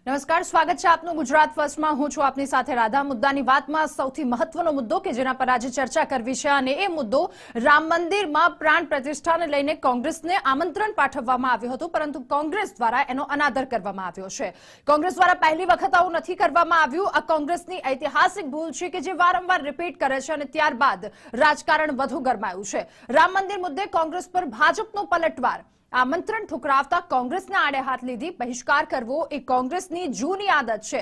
નમસ્કાર, સ્વાગત છે આપનું ગુજરાત ફર્સ્ટમાં। હું છું આપની સાથે રાધા। મુદ્દાની વાતમાં સૌથી મહત્વનો મુદ્દો કે જેના પર આજે ચર્ચા કરવી છે અને એ મુદ્દો રામ મંદિરમાં પ્રાણ પ્રતિષ્ઠાને લઈને કોંગ્રેસને આમંત્રણ પાઠવવામાં આવ્યું હતું, પરંતુ કોંગ્રેસ દ્વારા એનો અનાદર કરવામાં આવ્યો છે। કોંગ્રેસ દ્વારા પહેલી વખત આવું નથી કરવામાં આવ્યું। આ કોંગ્રેસની ઐતિહાસિક ભૂલ છે કે જે વારંવાર રિપીટ કરે છે અને ત્યારબાદ રાજકારણ વધુ ગરમાયું છે। રામ મંદિર મુદ્દે કોંગ્રેસ પર ભાજપનો પલટવાર। આમંત્રણ ઠુકરાવતા કોંગ્રેસને આડે હાથ લીધી। બહિષ્કાર કરવો એ કોંગ્રેસની જૂની આદત છે,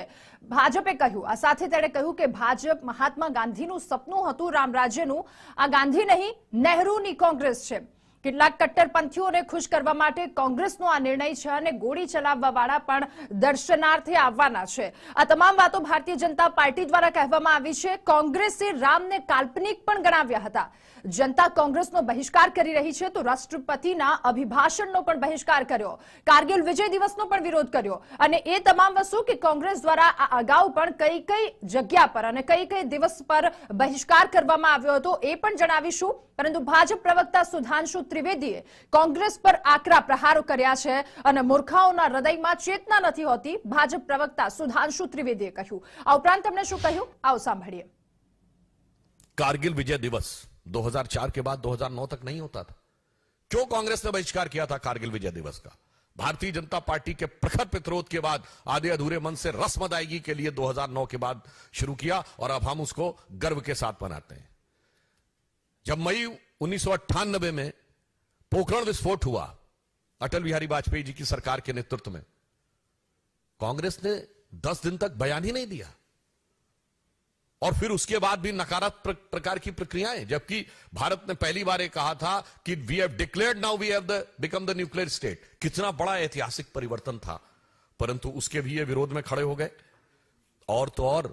ભાજપે કહ્યું। આ સાથે તેણે કહ્યું કે ભાજપ મહાત્મા ગાંધીનું સપનું હતું રામ રાજ્યનું, આ ગાંધી નહીં નહેરુની કોંગ્રેસ છે। કેટલાક કટ્ટરપંથીઓને ખુશ કરવા માટે કોંગ્રેસનો આ નિર્ણય છે અને ગોળી ચલાવવાવાળા પણ દર્શનાર્થે આવવાના છે। આ તમામ વાતો ભારતીય જનતા પાર્ટી દ્વારા કહેવામાં આવી છે। કોંગ્રેસે રામને કાલ્પનિક પણ ગણાવ્યા હતા। જનતા કોંગ્રેસનો બહિષ્કાર કરી રહી છે તો રાષ્ટ્રપતિના અભિભાષણનો પણ બહિષ્કાર કર્યો, કારગિલ વિજય દિવસનો પણ વિરોધ કર્યો અને એ તમામ વસ્તુ કે કોંગ્રેસ દ્વારા આ અગાઉ પણ કઈ કઈ જગ્યા પર અને કઈ કઈ દિવસ પર બહિષ્કાર કરવામાં આવ્યો હતો એ પણ જણાવીશું। પરંતુ ભાજપ પ્રવક્તા સુધાંશુ ત્રિવેદીએ કોંગ્રેસ પર આકરા પ્રહારો કર્યા છે અને મૂર્ખાઓના હૃદયમાં ચેતના નથી હોતી, ભાજપ પ્રવક્તા સુધાંશુ ત્રિવેદીએ કહ્યું। આ ઉપરાંત તેમણે શું કહ્યું, આવો સાંભળીએ। कारगिल विजय दिवस 2004 के बाद 2009 तक नहीं होता था। क्यों कांग्रेस ने बहिष्कार किया था कारगिल विजय दिवस का? भारतीय जनता पार्टी के प्रखर प्रतिरोध के बाद आधे अधूरे मन से रस्म अदायगी के लिए 2009 के बाद शुरू किया और अब हम उसको गर्व के साथ मनाते हैं। जब मई 1998 में पोखरण विस्फोट हुआ अटल बिहारी वाजपेयी जी की सरकार के नेतृत्व में, कांग्रेस ने 10 दिन तक बयान ही नहीं दिया और फिर उसके बाद भी नकारात्मक प्रकार की प्रक्रियाएं, जबकि भारत ने पहली बार ये कहा था कि we have declared now we have become the nuclear state. कितना बड़ा ऐतिहासिक परिवर्तन था, परंतु उसके भी ये विरोध में खड़े हो गए। और तो और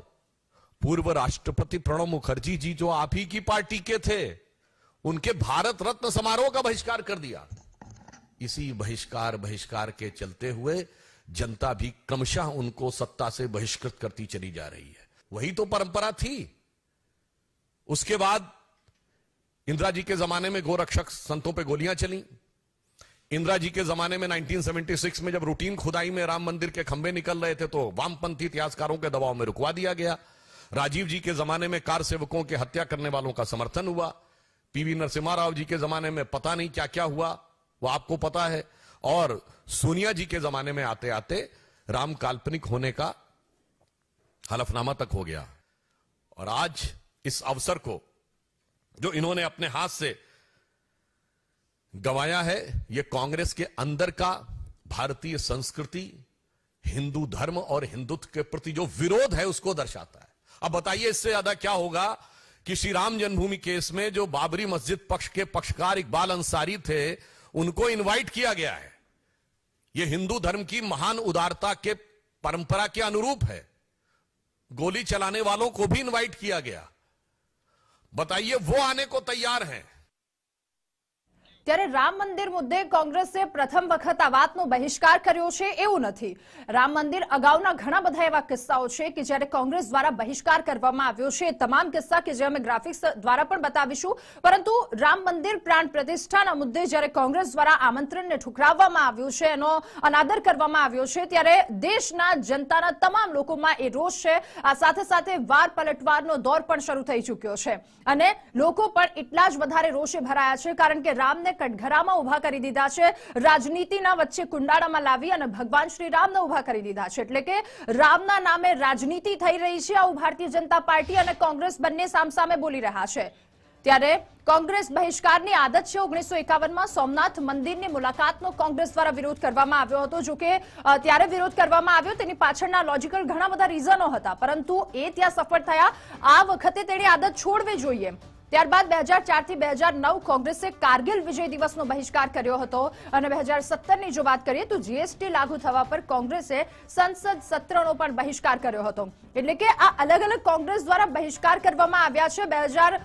पूर्व राष्ट्रपति प्रणब मुखर्जी जी जो आप ही की पार्टी के थे, उनके भारत रत्न समारोह का बहिष्कार कर दिया। इसी बहिष्कार के चलते हुए जनता भी क्रमशः उनको सत्ता से बहिष्कृत करती चली जा रही है। वही तो परंपरा थी। उसके बाद इंदिरा जी के जमाने में गोरक्षक संतों पे गोलियां चली। इंदिरा जी के जमाने में 1976 में जब रूटीन खुदाई में राम मंदिर के खंभे निकल रहे थे तो वामपंथी इतिहासकारों के दबाव में रुकवा दिया गया। राजीव जी के जमाने में कार सेवकों की हत्या करने वालों का समर्थन हुआ। पीवी नरसिम्हा राव जी के जमाने में पता नहीं क्या क्या हुआ, वो आपको पता है। और सोनिया जी के जमाने में आते आते राम काल्पनिक होने का हलफनामा तक हो गया। और आज इस अवसर को जो इन्होंने अपने हाथ से गंवाया है, ये कांग्रेस के अंदर का भारतीय संस्कृति, हिंदू धर्म और हिंदुत्व के प्रति जो विरोध है उसको दर्शाता है। अब बताइए इससे ज्यादा क्या होगा कि श्री राम जन्मभूमि केस में जो बाबरी मस्जिद पक्ष के पक्षकार इकबाल अंसारी थे, उनको इनवाइट किया गया है। यह हिंदू धर्म की महान उदारता के परंपरा के अनुरूप है। गोली चलाने वालों को भी इनवाइट किया गया। बताइए वो आने को तैयार हैं। ત્યારે રામ મંદિર મુદ્દે કોંગ્રેસે પ્રથમ વખત આ વાતનો બહિષ્કાર કર્યો છે એવું નથી। રામ મંદિર અગાઉના ઘણા બધા એવા કિસ્સાઓ છે કે જ્યારે કોંગ્રેસ દ્વારા બહિષ્કાર કરવામાં આવ્યો છે। તમામ કિસ્સા કે જે અમે ગ્રાફિક્સ દ્વારા પણ બતાવીશું, પરંતુ રામ મંદિર પ્રાણ પ્રતિષ્ઠાના મુદ્દે જ્યારે કોંગ્રેસ દ્વારા આમંત્રણને ઠુકરાવવામાં આવ્યું છે, એનો અનાદર કરવામાં આવ્યો છે, ત્યારે દેશના જનતાના તમામ લોકોમાં એ રોષ છે। આ સાથે સાથે વાર પલટવારનો દોર પણ શરૂ થઈ ચૂક્યો છે અને લોકો પણ એટલા જ વધારે રોષે ભરાયા છે કારણ કે રામને કટઘરામાં ઉભા કરી દીધા છે, રાજનીતિના વચ્ચે કુંડાળામાં લાવી અને ભગવાન શ્રી રામને ઉભા કરી દીધા છે। એટલે કે રામના નામે રાજનીતિ થઈ રહી છે। આવું ભારતીય જનતા પાર્ટી અને કોંગ્રેસ બંને સામસામે બોલી રહ્યા છે। ત્યારે કોંગ્રેસ બહિષ્કારની આદત છે। 1951માં સોમનાથ મંદિરની મુલાકાતનો કોંગ્રેસ દ્વારા વિરોધ કરવામાં આવ્યો હતો। જો કે ત્યારે વિરોધ કરવામાં આવ્યો તેની પાછળના લોજિકલ ઘણા બધા રીઝનો હતા, પરંતુ એ ત્યાં સફળ થયા। આ વખતે તેની આદત છોડવી જોઈએ। ત્યારબાદ 2004 થી 2009 કોંગ્રેસે કારગિલ વિજય દિવસનો બહિષ્કાર કર્યો હતો અને 2017ની જો વાત કરીએ તો જીએસટી લાગુ થવા પર કોંગ્રેસે સંસદ સત્રનો પણ બહિષ્કાર કર્યો હતો। એટલે કે આ અલગ અલગ કોંગ્રેસ દ્વારા બહિષ્કાર કરવામાં આવ્યા છે। 2000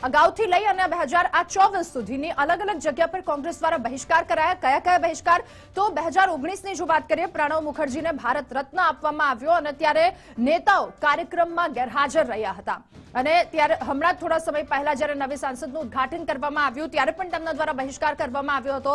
અગાઉથી લઈ અને 2024 સુધીની અલગ અલગ જગ્યા પર કોંગ્રેસ દ્વારા બહિષ્કાર કરાયા। કયા કયા બહિષ્કાર? તો 2019ની જો વાત કરીએ, પ્રણવ મુખર્જીને ભારત રત્ન આપવામાં આવ્યો અને ત્યારે નેતાઓ કાર્યક્રમમાં ગેરહાજર રહ્યા હતા। અને ત્યારે હમણાં થોડા સમય પહેલા જ્યારે નવી સંસદનું ઉદ્ઘાટન કરવામાં આવ્યું ત્યારે પણ તેમના દ્વારા બહિષ્કાર કરવામાં આવ્યો હતો.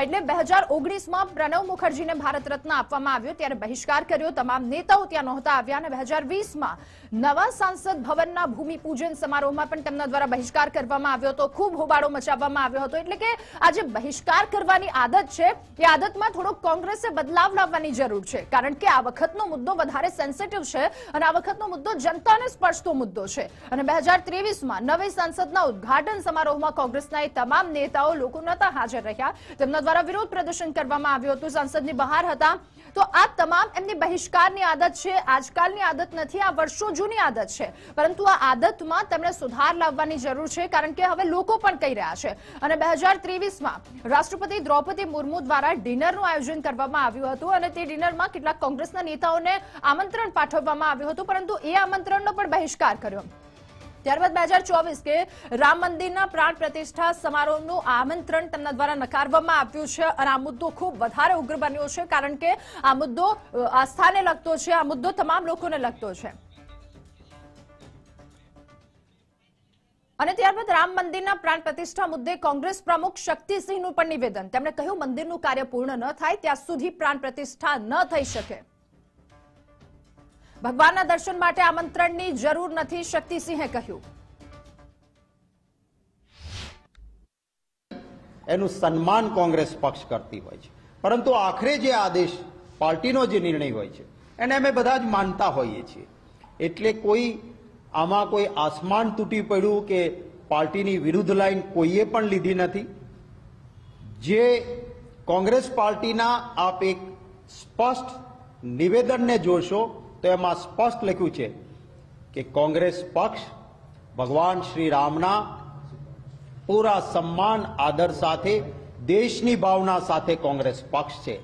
એટલે 2019માં પ્રણવ મુખર્જીને ભારત રત્ન આપવામાં આવ્યો ત્યારે બહિષ્કાર કર્યો. તમામ નેતાઓ ત્યાં નહોતા આવ્યા અને 2020માં નવા સંસદ ભવનના ભૂમિપૂજન સમારોહમાં પણ તેમના દ્વારા બહિષ્કાર કરવામાં આવ્યો હતો. ખૂબ હોબાળો મચાવવામાં આવ્યો હતો. એટલે કે આ જે બહિષ્કાર કરવાની આદત છે એ આદતમાં થોડોક કોંગ્રેસે બદલાવ લાવવાની જરૂર છે. કારણ કે આ વખતનો મુદ્દો વધારે સેન્સિટિવ છે અને આ વખતનો મુદ્દો જનતાને સ્પર્શતો મુદ્દો છે. અને 2023માં નવી સંસદના ઉદ્ઘાટન સમારોહમાં કોંગ્રેસના તમામ નેતાઓ લોકો નહોતા હાજર રહ્યા. તેમના દ્વારા વિરોધ પ્રદર્શન કરવામાં આવ્યું હતું, સંસદની બહાર હતા. તો આ તમામ એમની બહિષ્કારની આદત છે. આજકાલની આદત નથી, આ વર્ષો જૂની આદત છે. પરંતુ આ આદતમાં તેમણે સુધાર લાવવાની જરૂર છે. કારણ કે હવે લોકો પણ કહી રહ્યા છે. અને 2023માં રાષ્ટ્રપતિ દ્રૌપદી મુર્મુ દ્વારા ડિનરનું આયોજન કરવામાં આવ્યું હતું અને તે ડિનરમાં કેટલાક કોંગ્રેસના નેતાઓને આમંત્રણ પાઠવવામાં આવ્યું હતું, પરંતુ એ આમંત્રણનો પણ બહિષ્કાર કર્યો. ત્યારબાદ 2024 કે રામ મંદિરના પ્રાણ પ્રતિષ્ઠા સમારોહનું આમંત્રણ તેમના દ્વારા નકારવામાં આવ્યું છે અને આ મુદ્દો ખૂબ વધારે ઉગ્ર બન્યો છે. કારણ કે આ મુદ્દો આસ્થાને લગતો છે, આ મુદ્દો તમામ લોકોને લગતો છે. અને ત્યારબાદ રામ મંદિરના પ્રાણ પ્રતિષ્ઠા મુદ્દે કોંગ્રેસ પ્રમુખ શક્તિસિંહનું પણ નિવેદન. તેમણે કહ્યું મંદિરનું કાર્ય પૂર્ણ ન થાય ત્યાં સુધી પ્રાણ પ્રતિષ્ઠા ન થઈ શકે. ભગવાનના દર્શન માટે આમંત્રણની જરૂર નથી, શક્તિસિંહે કહ્યું. એનું સન્માન કોંગ્રેસ પક્ષ કરતી હોય છે, પરંતુ આખરે જે આદેશ પાર્ટીનો જે નિર્ણય હોય છે એને અમે બધા જ માનતા હોઈએ છીએ. એટલે આમાં કોઈ આસમાન તૂટી પડ્યું કે પાર્ટીની વિરુદ્ધ લાઈન કોઈએ પણ લીધી નથી. જે કોંગ્રેસ પાર્ટીના આપ એક સ્પષ્ટ નિવેદનને જોશો તો એમાં સ્પષ્ટ લખ્યું છે કે કોંગ્રેસ પક્ષ ભગવાન શ્રી રામના પૂરા સન્માન આદર સાથે દેશની ભાવના સાથે કોંગ્રેસ પક્ષ છે.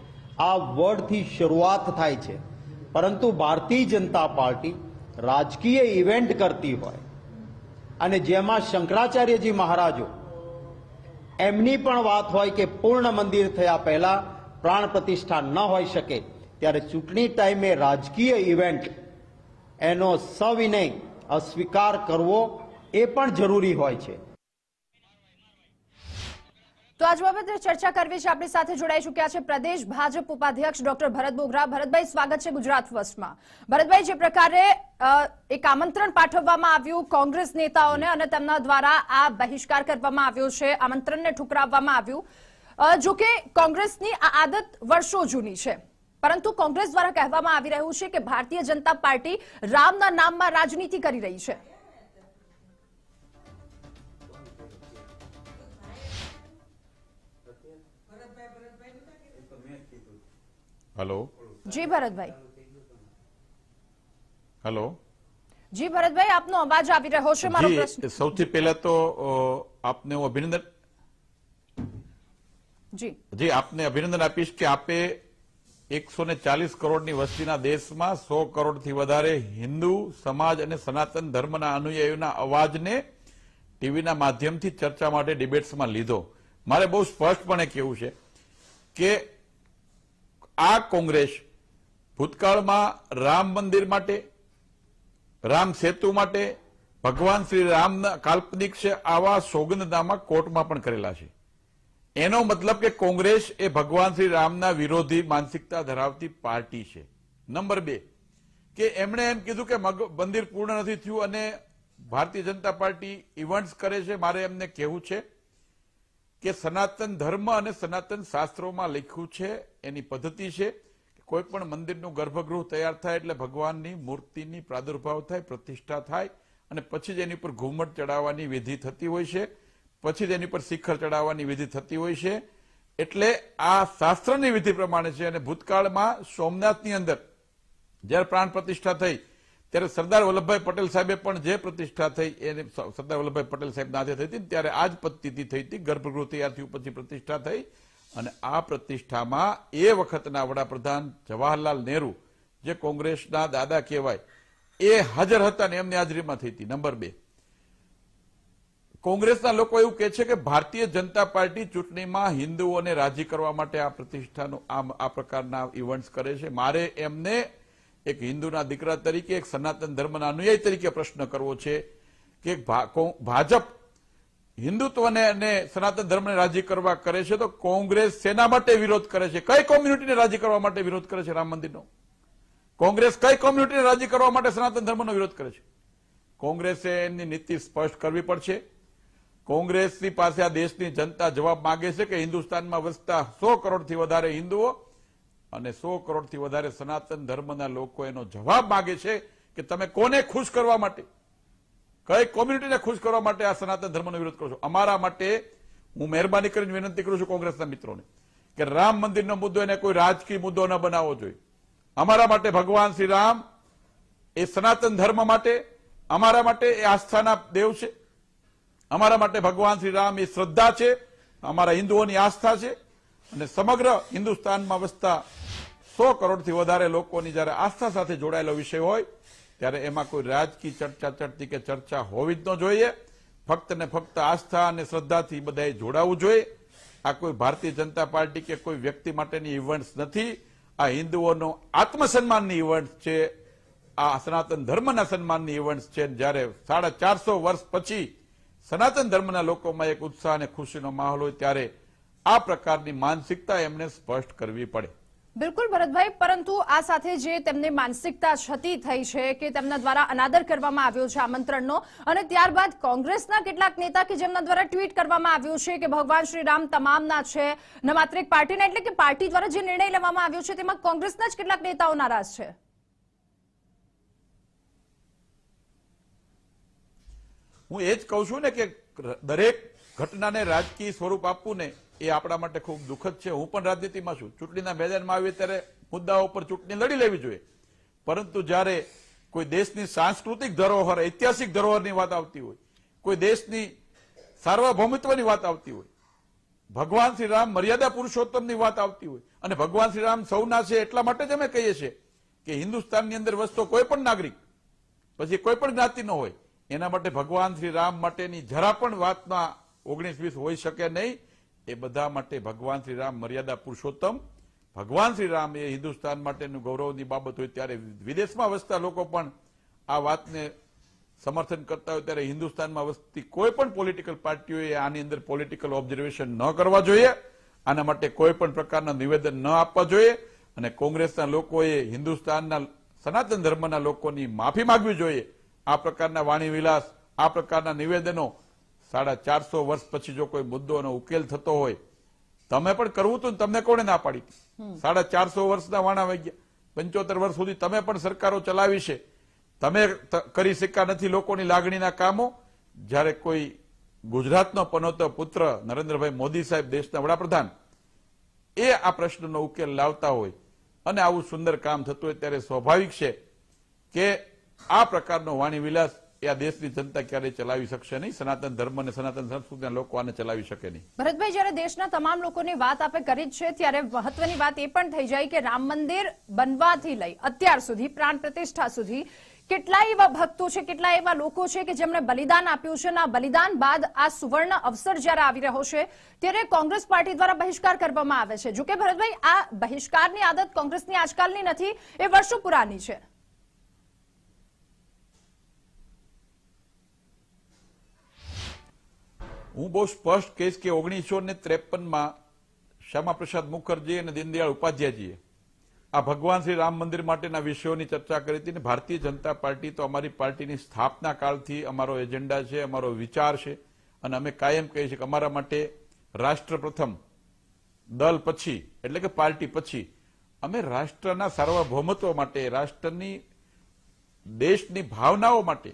આ વર્ડથી શરૂઆત થાય છે. પરંતુ ભારતીય જનતા પાર્ટી રાજકીય ઇવેન્ટ કરતી હોય અને જેમાં શંકરાચાર્યજી મહારાજો એમની પણ વાત હોય કે પૂર્ણ મંદિર થયા પહેલા પ્રાણ પ્રતિષ્ઠા ન હોઈ શકે, ત્યારે ચૂંટણી ટાઈમે રાજકીય ઇવેન્ટ એનો સવિનય અસ્વીકાર કરવો એ પણ જરૂરી હોય છે. તો આજ બાબતે ચર્ચા કરવી છે. આપણી સાથે જોડાઈ ચૂક્યા છે પ્રદેશ ભાજપ ઉપાધ્યક્ષ ડોક્ટર ભરત બોગરા. ભરતભાઈ, સ્વાગત છે ગુજરાત ફર્સ્ટમાં. ભરતભાઈ, જે પ્રકારે એક આમંત્રણ પાઠવવામાં આવ્યું કોંગ્રેસ નેતાઓને અને તેમના દ્વારા આ બહિષ્કાર કરવામાં આવ્યો છે, આમંત્રણને ઠુકરાવવામાં આવ્યું. જો કે કોંગ્રેસની આ આદત વર્ષો જૂની છે, પરંતુ કોંગ્રેસ દ્વારા કહેવામાં આવી રહ્યું છે કે ભારતીય જનતા પાર્ટી રામના નામમાં રાજનીતિ કરી રહી છે. हेलो जी भरतभाई. हेलो जी भरतभाई, આપનો અવાજ આવી રહ્યો છે. મારો પ્રશ્ન સૌથી પહેલા તો આપને હું અભિનંદન જી આપને અભિનંદન આપીશ કે આપે 140 કરોડની વસ્તીના દેશમાં 100 કરોડથી વધારે હિન્દુ સમાજ અને સનાતન ધર્મના અનુયાયીઓના અવાજને ટીવીના માધ્યમથી ચર્ચા માટે ડિબેટ્સમાં લીધો. મારે બહુ સ્પષ્ટપણે કહેવું છે કે આ કોંગ્રેસ ભૂતકાળમાં રામ મંદિર માટે, રામ સેતુ માટે, ભગવાન શ્રી રામના કાલ્પનિક છે આવા સોગંદનામા કોર્ટમાં પણ કરેલા છે. એનો મતલબ કે કોંગ્રેસ એ ભગવાન શ્રી રામના વિરોધી માનસિકતા ધરાવતી પાર્ટી છે. નંબર 2 કે એમણે એમ કીધું કે મંદિર પૂર્ણ નથી થયું અને ભારતીય જનતા પાર્ટી ઇવેન્ટ્સ કરે છે. મારે એમને કહેવું છે કે સનાતન ધર્મ અને સનાતન શાસ્ત્રોમાં લખ્યું છે, એની પદ્ધતિ છે કે કોઈ પણ મંદિરનું ગર્ભગૃહ તૈયાર થાય એટલે ભગવાનની મૂર્તિની પ્રાદુર્ભાવ થાય, પ્રતિષ્ઠા થાય અને પછી જ એની ઉપર ઘુમ્મટ ચડાવવાની વિધિ થતી હોય છે, પછી જ એની પર શિખર ચડાવવાની વિધિ થતી હોય છે. એટલે આ શાસ્ત્રની વિધિ પ્રમાણે છે. અને ભૂતકાળમાં સોમનાથની અંદર જ્યારે પ્રાણ પ્રતિષ્ઠા થઈ ત્યારે સરદાર વલ્લભભાઈ પટેલ સાહેબે પણ જે પ્રતિષ્ઠા થઈ એને સરદાર વલ્લભભાઈ પટેલ સાહેબના હાથે થઈ હતી ત્યારે આ જ પદ્ધતિ થઈ હતી. ગર્ભગૃહ તૈયાર થયું પછી પ્રતિષ્ઠા થઈ અને આ પ્રતિષ્ઠામાં એ વખતના વડાપ્રધાન જવાહરલાલ નહેરુ જે કોંગ્રેસના દાદા કહેવાય એ હાજર હતા ને એમની હાજરીમાં થઈ હતી. નંબર 2 કોંગ્રેસના લોકો એવું કહે છે કે ભારતીય જનતા પાર્ટી ચૂંટણીમાં હિન્દુઓને રાજી કરવા માટે આ પ્રતિષ્ઠાનો આ પ્રકારના ઇવેન્ટ્સ કરે છે. મારે એમને એક હિન્દુના દીકરા તરીકે, એક સનાતન ધર્મના અનુયાયી તરીકે પ્રશ્ન કરવો છે કે ભાજપ હિન્દુત્વને અને સનાતન ધર્મને રાજી કરવા કરે છે, તો કોંગ્રેસ શેના માટે વિરોધ કરે છે? કઈ કોમ્યુનિટીને રાજી કરવા માટે વિરોધ કરે છે રામ મંદિરનો? કોંગ્રેસ કઈ કોમ્યુનિટીને રાજી કરવા માટે સનાતન ધર્મનો વિરોધ કરે છે? કોંગ્રેસે એની નીતિ સ્પષ્ટ કરવી પડશે. કોંગ્રેસની પાસે આ દેશની જનતા જવાબ માંગે છે કે હિન્દુસ્તાનમાં વસતા 100 કરોડથી વધારે હિન્દુઓ અને 100 કરોડથી વધારે સનાતન ધર્મના લોકો એનો જવાબ માંગે છે કે તમે કોને ખુશ કરવા માટે, કઈ કોમ્યુનિટીને ખુશ કરવા માટે આ સનાતન ધર્મનો વિરોધ કરો છો? અમારા માટે હું મહેરબાની કરીને વિનંતી કરું છું કોંગ્રેસના મિત્રોને કે રામ મંદિરનો મુદ્દો એને કોઈ રાજકીય મુદ્દો ન બનાવવો જોઈએ. અમારા માટે ભગવાન શ્રી રામ એ સનાતન ધર્મ માટે, અમારા માટે એ આસ્થાના દેવ છે. અમારા માટે ભગવાન શ્રી રામ એ શ્રદ્ધા છે, અમારા હિન્દુઓની આસ્થા છે. અને સમગ્ર હિન્દુસ્તાનમાં વસતા 100 કરોડથી વધારે લોકોની જયારે આસ્થા સાથે જોડાયેલો વિષય હોય ત્યારે એમાં કોઈ રાજકીય ચર્ચા ચડતી કે ચર્ચા હોવી જ ન જોઈએ. ફક્ત ને ફક્ત આસ્થા અને શ્રદ્ધાથી બધાએ જોડાવું જોઈએ. આ કોઈ ભારતીય જનતા પાર્ટી કે કોઈ વ્યક્તિ માટેની ઇવેન્ટ્સ નથી. આ હિન્દુઓનો આત્મસન્માનની ઇવેન્ટ છે, આ સનાતન ધર્મના સન્માનની ઇવેન્ટ છે. જયારે 450 વર્ષ પછી સનાતન ધર્મના લોકોમાં એક ઉત્સાહ અને ખુશીનો માહોલ હોય ત્યારે આ પ્રકારની માનસિકતા એમને સ્પષ્ટ કરવી પડે. બિલકુલ ભરતભાઈ, પરંતુ આ સાથે જે તેમની માનસિકતા છતી થઈ છે કે તેમના દ્વારા અનાદર કરવામાં આવ્યો છે આમંત્રણનો, અને ત્યારબાદ કોંગ્રેસના કેટલાક નેતા કે જેમના દ્વારા ટ્વીટ કરવામાં આવ્યું છે કે ભગવાન શ્રી રામ તમામના છે, ન માત્ર એક પાર્ટીના, એટલે કે પાર્ટી દ્વારા જે નિર્ણય લેવામાં આવ્યો છે તેમાં કોંગ્રેસના જ કેટલાક નેતાઓ નારાજ છે. હું એ જ કહું છું ને કે દરેક ઘટનાને રાજકીય સ્વરૂપ આપવું ને એ આપણા માટે ખૂબ દુઃખદ છે. હું પણ રાજનીતિમાં છું. ચૂંટણીના મેદાનમાં આવીએ ત્યારે મુદ્દાઓ પર ચૂંટણી લડી લેવી જોઈએ, પરંતુ જ્યારે કોઈ દેશની સાંસ્કૃતિક ધરોહર, ઐતિહાસિક ધરોહરની વાત આવતી હોય, કોઈ દેશની સાર્વભૌમિત્વની વાત આવતી હોય, ભગવાન શ્રી રામ મર્યાદા પુરુષોત્તમની વાત આવતી હોય, અને ભગવાન શ્રી રામ સૌના છે એટલા માટે જ અમે કહીએ છીએ કે હિન્દુસ્તાનની અંદર વસતો કોઈ પણ નાગરિક, પછી કોઈ પણ જ્ઞાતિનો હોય, એના માટે ભગવાન શ્રી રામ માટેની જરા પણ વાતમાં 19-20 હોઈ શકે નહીં. એ બધા માટે ભગવાન શ્રી રામ મર્યાદા પુરુષોત્તમ, ભગવાન શ્રી રામ એ હિન્દુસ્તાન માટેનું ગૌરવની બાબત હોય. ત્યારે વિદેશમાં વસતા લોકો પણ આ વાતને સમર્થન કરતા હોય ત્યારે હિન્દુસ્તાનમાં વસતી કોઈ પણ પોલિટિકલ પાર્ટીઓએ આની અંદર પોલિટિકલ ઓબ્ઝર્વેશન ન કરવા જોઈએ. આના માટે કોઈ પણ પ્રકારના નિવેદન ન આપવા જોઈએ. અને કોંગ્રેસના લોકોએ હિન્દુસ્તાનના સનાતન ધર્મના લોકોની માફી માંગવી જોઈએ. આ પ્રકારના વાણી વિલાસ, આ પ્રકારના નિવેદનો 450 વર્ષ પછી જો કોઈ મુદ્દોનો ઉકેલ થતો હોય, તમે પણ કરવું હતું, તમને કોણે ના પાડી? 450 વર્ષના વાણા વહી ગયા. 75 વર્ષ સુધી તમે પણ સરકારો ચલાવી છે, તમે કરી શક્યા નથી લોકોની લાગણીના કામો. જ્યારે કોઈ ગુજરાતનો પનોતો પુત્ર નરેન્દ્રભાઈ મોદી સાહેબ, દેશના વડાપ્રધાન, એ આ પ્રશ્નનો ઉકેલ લાવતા હોય અને આવું સુંદર કામ થતું હોય ત્યારે સ્વાભાવિક છે કે આ પ્રકારનો વાણી વિલાસ એ આ દેશની જનતા ક્યારેય ચલાવી શકશે નહીં. સનાતન ધર્મ અને સનાતન સંસ્કૃતિના લોકો આને ચલાવી શકે નહીં. ભરતભાઈ, જ્યારે દેશના તમામ લોકોની વાત આપે કરી જ છે ત્યારે મહત્વની વાત એ પણ થઈ જાય કે રામ મંદિર બનવાથી લઈ અત્યાર સુધી પ્રાણ પ્રતિષ્ઠા સુધી કેટલાય એવા ભક્તો છે, કેટલાય એવા લોકો છે કે જેમણે બલિદાન આપ્યું છે. અને બલિદાન બાદ આ સુવર્ણ અવસર જ્યારે આવી રહ્યો છે ત્યારે કોંગ્રેસ પાર્ટી દ્વારા બહિષ્કાર કરવામાં આવે છે. જોકે ભરતભાઈ, આ બહિષ્કારની આદત કોંગ્રેસની આજકાલની નથી, એ વર્ષો પુરાની છે. હું બહુ સ્પષ્ટ કહીશ કે 1953માં શ્યામાપ્રસાદ મુખર્જી અને દીનદયાળ ઉપાધ્યાયજીએ આ ભગવાન શ્રી રામ મંદિર માટેના વિષયોની ચર્ચા કરી હતી. ભારતીય જનતા પાર્ટી તો અમારી પાર્ટીની સ્થાપના કાળથી અમારો એજન્ડા છે, અમારો વિચાર છે, અને અમે કાયમ કહીએ છીએ કે અમારા માટે રાષ્ટ્ર પ્રથમ, દલ પછી, એટલે કે પાર્ટી પછી. અમે રાષ્ટ્રના સાર્વભૌમત્વ માટે, રાષ્ટ્રની, દેશની ભાવનાઓ માટે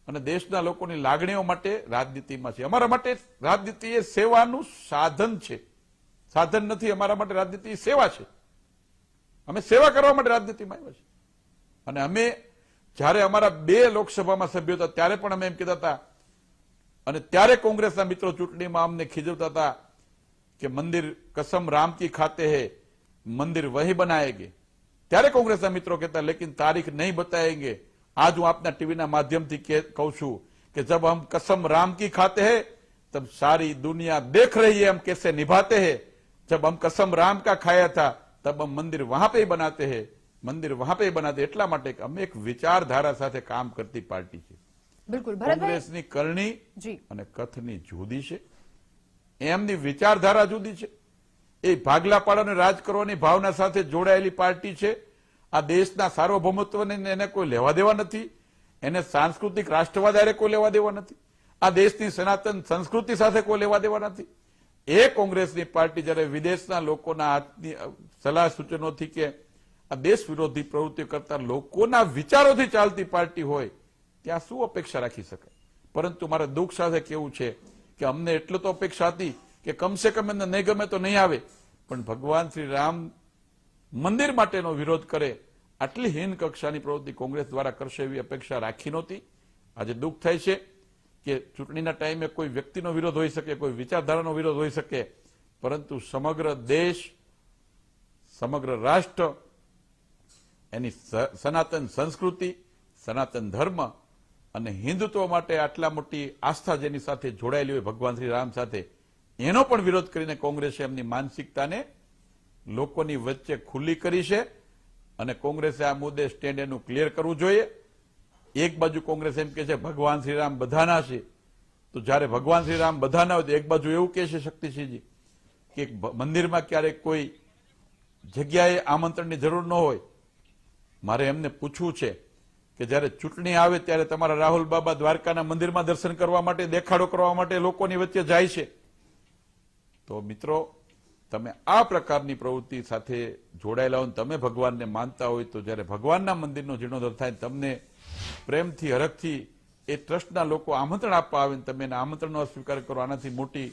અને દેશના લોકોની લાગણીઓ માટે રાજનીતિમાં છે. અમારા માટે રાજનીતિ એ સેવાનું સાધન છે, સાધન નથી. અમારા માટે રાજનીતિ સેવા છે. અમે સેવા કરવા માટે રાજનીતિમાં આવ્યા છે. અને અમે જ્યારે અમારા 2 લોકસભામાં સભ્યો હતા ત્યારે પણ અમે એમ કહેતા હતા, અને ત્યારે કોંગ્રેસના મિત્રો ચૂંટણીમાં અમને ખીજવતા હતા કે મંદિર કસમ રામ કી ખાતે હૈ, મંદિર વહી બનાએંગે. ત્યારે કોંગ્રેસના મિત્રો કહેતા લેકિન તારીખ નહીં બતાએંગે. आज હું આપના ટીવીના માધ્યમથી કહું છું કે जब हम कसम राम की खाते हैं तब सारी दुनिया देख रही है हम कैसे निभाते हैं. जब हम कसम राम का खाया था तब हम मंदिर वहां पे बनाते हैं, मंदिर वहां पे बनाते. એટલા માટે અમે એક વિચારધારા સાથે કામ કરતી પાર્ટી છે. બિલકુલ ભરતભાઈ, કોંગ્રેસની કરણી જી અને કથની જુદી છે, એમની વિચારધારા જુદી છે. એ ભાગલા પાડોને રાજ કરવાની ભાવના સાથે જોડાયેલી પાર્ટી છે. આ દેશના સાર્વભૌમત્વને એને કોઈ લેવા દેવા નથી, એને સાંસ્કૃતિક રાષ્ટ્રવાદ હારે કોઈ લેવા દેવા નથી, આ દેશની સનાતન સંસ્કૃતિ સાથે કોઈ લેવા દેવા નથી. એ કોંગ્રેસની પાર્ટી જયારે વિદેશના લોકોના હાથની સલાહ સૂચનોથી કે આ દેશ વિરોધી પ્રવૃત્તિઓ કરતા લોકોના વિચારોથી ચાલતી પાર્ટી હોય ત્યાં શું અપેક્ષા રાખી શકાય? પરંતુ મારે દુઃખ સાથે કેવું છે કે અમને એટલો તો અપેક્ષા હતી કે કમસે કમ એમને નહીં ગમે તો નહીં આવે, પણ ભગવાન શ્રી રામ મંદિર માટેનો વિરોધ કરે આટલી હીન કક્ષાની પ્રવૃત્તિ કોંગ્રેસ દ્વારા કરશે એવી અપેક્ષા રાખી નહોતી. આજે દુઃખ થાય છે કે ચૂંટણીના ટાઈમે કોઈ વ્યક્તિનો વિરોધ હોઈ શકે, કોઈ વિચારધારાનો વિરોધ હોઈ શકે, પરંતુ સમગ્ર દેશ, સમગ્ર રાષ્ટ્ર એની સનાતન સંસ્કૃતિ, સનાતન ધર્મ અને હિન્દુત્વ માટે આટલા મોટી આસ્થા જેની સાથે જોડાયેલી હોય ભગવાન શ્રી રામ સાથે, એનો પણ વિરોધ કરીને કોંગ્રેસે એમની માનસિકતાને લોકોની વચ્ચે ખુલ્લી કરી છે. અને કોંગ્રેસે આ મુદ્દે સ્ટેન્ડ એનું ક્લિયર કરવું જોઈએ. એક બાજુ કોંગ્રેસ એમ કે છે ભગવાન શ્રીરામ બધાના છે, તો જયારે ભગવાન શ્રીરામ બધાના હોય તો એક બાજુ એવું કે છે શક્તિસિંહજી કે મંદિરમાં ક્યારેક કોઈ જગ્યાએ આમંત્રણની જરૂર ન હોય. મારે એમને પૂછવું છે કે જયારે ચૂંટણી આવે ત્યારે તમારા રાહુલ બાબા દ્વારકાના મંદિરમાં દર્શન કરવા માટે, દેખાડો કરવા માટે લોકોની વચ્ચે જાય છે. તો મિત્રો, તમે આ પ્રકારની પ્રવૃત્તિ સાથે જોડાયેલા હોય, તમે ભગવાનને માનતા હોય, તો જયારે ભગવાનના મંદિરનો જીર્ણોદ્ધાર થાય, તમને પ્રેમથી, હરખથી એ ટ્રસ્ટના લોકો આમંત્રણ આપવા આવે, તમે એના આમંત્રણનો અસ્વીકાર કરો, આનાથી મોટી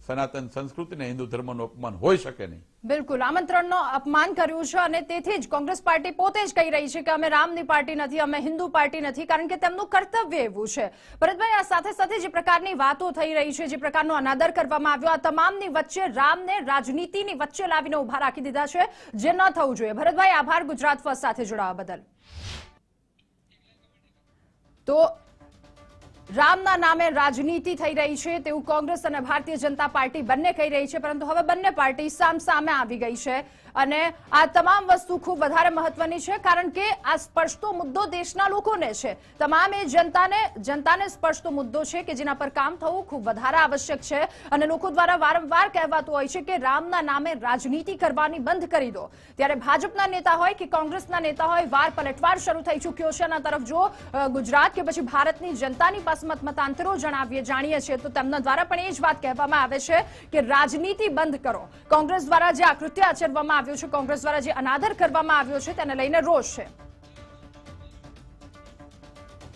સનાતન સંસ્કૃતિ અને હિન્દુ ધર્મનું અપમાન હોઈ શકે નહીં. બિલકુલ, આમંત્રણનો અપમાન કર્યું છે અને તેથી જ કોંગ્રેસ પાર્ટી પોતે જ કહી રહી છે કે અમે રામની પાર્ટી નથી, અમે હિન્દુ પાર્ટી નથી, કારણ કે તેમનું કર્તવ્ય એવું છે. ભરતભાઈ, આ સાથે સાથે જે પ્રકારની વાતો થઈ રહી છે, જે પ્રકારનો અનાદર કરવામાં આવ્યો, આ તમામની વચ્ચે રામને રાજનીતિની વચ્ચે લાવીને ઉભા રાખી દીધા છે, જે ન થવું જોઈએ. ભરતભાઈ, આભાર ગુજરાત ફર્સ્ટ સાથે જોડાવા બદલ. તો રામના નામે રાજનીતિ થઈ રહી છે તેવું કોંગ્રેસ અને ભારતીય જનતા પાર્ટી બંને કહી રહી છે, પરંતુ હવે બંને પાર્ટી સામસામે આવી ગઈ છે અને આ તમામ વસ્તુ ખૂબ વધારે મહત્વની છે, કારણ કે આ સ્પર્શતો મુદ્દો દેશના લોકોને છે. તમામ એ જનતાને સ્પર્શતો મુદ્દો છે કે જેના પર કામ થવું ખૂબ વધારે આવશ્યક છે. અને લોકો દ્વારા વારંવાર કહેવાતું હોય છે કે રામના નામે રાજનીતિ કરવાની બંધ કરી દો. ત્યારે ભાજપના નેતા હોય કે કોંગ્રેસના નેતા હોય, વાર પલટવાર શરૂ થઈ ચૂક્યો છે. આના તરફ જો ગુજરાત કે પછી ભારતની જનતાની પાસે મતાંતરો જાણીએ છીએ તો તેમના દ્વારા પણ એ જ વાત કહેવામાં આવે છે કે રાજનીતિ બંધ કરો. કોંગ્રેસ દ્વારા જે આ કૃત્ય આચરવામાં આવ્યું છે, કોંગ્રેસ દ્વારા જે અનાદર કરવામાં આવ્યો છે, તેને લઈને રોષ છે.